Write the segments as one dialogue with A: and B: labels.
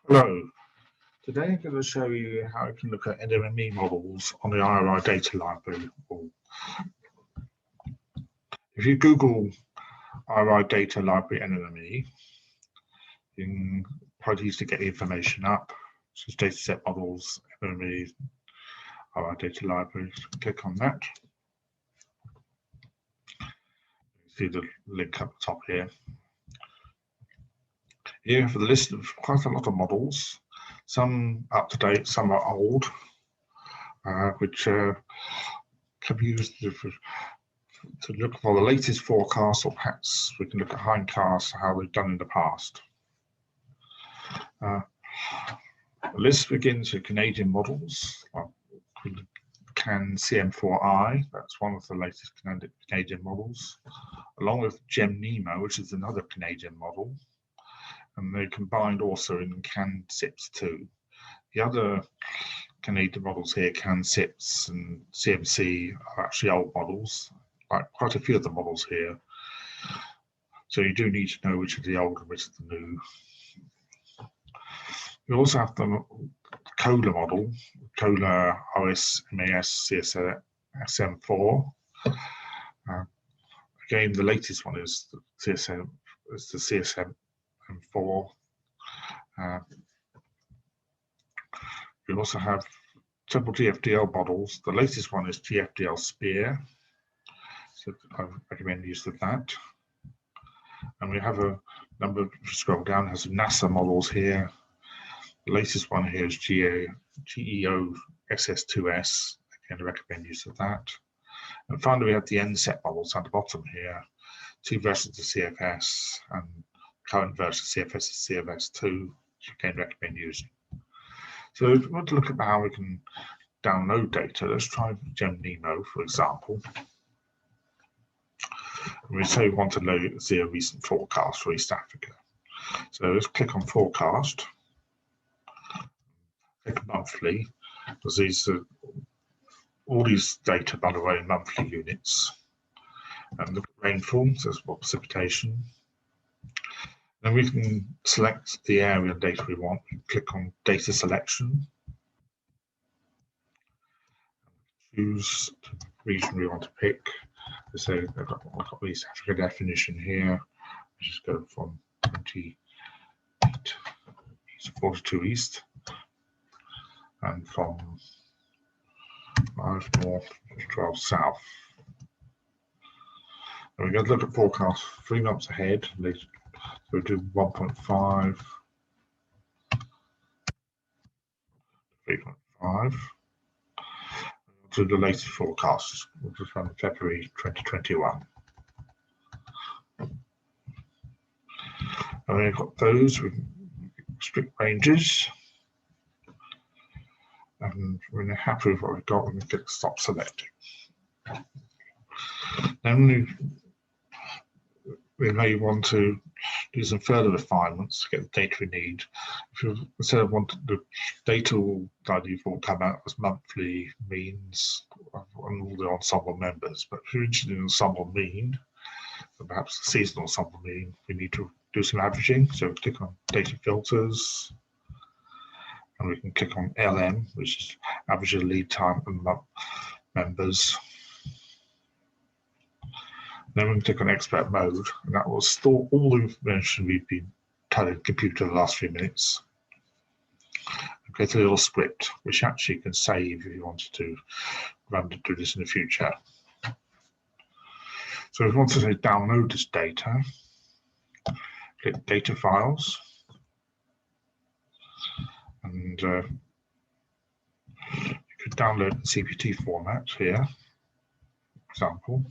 A: Hello, today I'm going to show you how you can look at NMME models on the IRI Data library. If you Google IRI Data library NMME, you can quite easily get the information up. So it's dataset models, NMME, IRI Data library. Click on that. You see the link up the top here. Here you have a list of quite a lot of models, some up to date, some are old, which can be used to look for the latest forecast, or perhaps we can look at hindcast, how they've done in the past. The list begins with Canadian models, like CAN CM4I, that's one of the latest Canadian models, along with GEM-NEMO, which is another Canadian model, and they're combined also in CAN CIPS2. The other Canadian models here, CAN CIPS and CMC, are actually old models, like quite a few of the models here. So you do need to know which is the old and which is the new. We also have the COLA model, COLA OS MAS CSM4. Again, the latest one is the CSM4. We also have several GFDL models. The latest one is GFDL SPEAR, so I recommend use of that. And we have a number, if you scroll down, has some NASA models here. The latest one here is GEO SS2S. Again, I recommend use of that. And finally, we have the NSET models at the bottom here. Two versions of CFS and current version of CFS is CFS2, which again recommend using. So if we want to look at how we can download data, let's try GEM-NEMO, for example. And we say we want to see a recent forecast for East Africa. So let's click on forecast, click monthly, because these are all these data, by the way, in monthly units. And look at rainfall, so that's what precipitation. Then we can select the area of data we want. We click on data selection. Choose the region we want to pick. So I've got the East Africa definition here. We just go from 28 to 42 east, and from 5 north to 12 south. And we're going to look at forecast 3 months ahead. So we do 1.5, 3.5. To the latest forecast, which is from February 2021. And we've got those with strict ranges. And when you're happy with what we've got, we can click stop selecting. Then we may want to do some further refinements to get the data we need. If you instead of wanting the data will by default come out as monthly means and all the ensemble members, but if you're interested in ensemble mean, or perhaps the seasonal ensemble mean, we need to do some averaging. So we click on data filters, and we can click on LM, which is average lead time and month members. Then we can click on expert mode, and that will store all the information we've been telling the computer the last few minutes. And create a little script, which actually you can save if you wanted to run to do this in the future. So if we want to say download this data, click data files, and you could download the CPT format here, for example.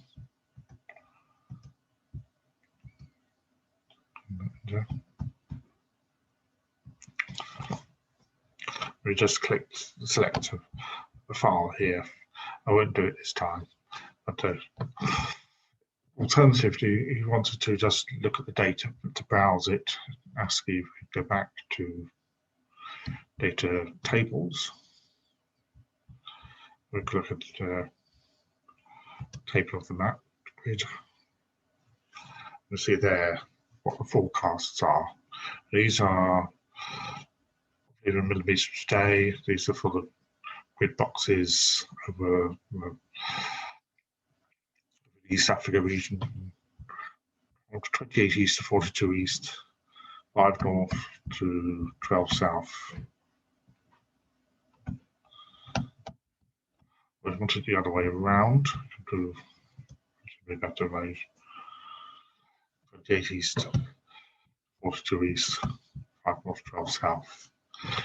A: We just clicked select a file here. I won't do it this time, but alternatively, if you wanted to just look at the data to browse it, ask you to go back to data tables. We can look at the table of the map grid. You see there what the forecasts are. These are these are millimeters each day. These are for the grid boxes over the East Africa region. 28 east to 42 east, 5 north to 12 south. We want it the other way around. To better range. 28 east, 42 east, 5 north, 12 south.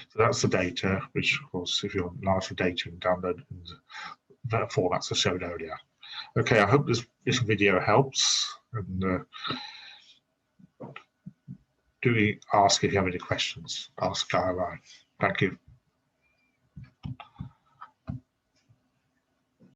A: So that's the data, which of course, if you enlarge the data and download in the formats I showed earlier. Okay, I hope this video helps, and do ask if you have any questions. Ask IRI. Thank you.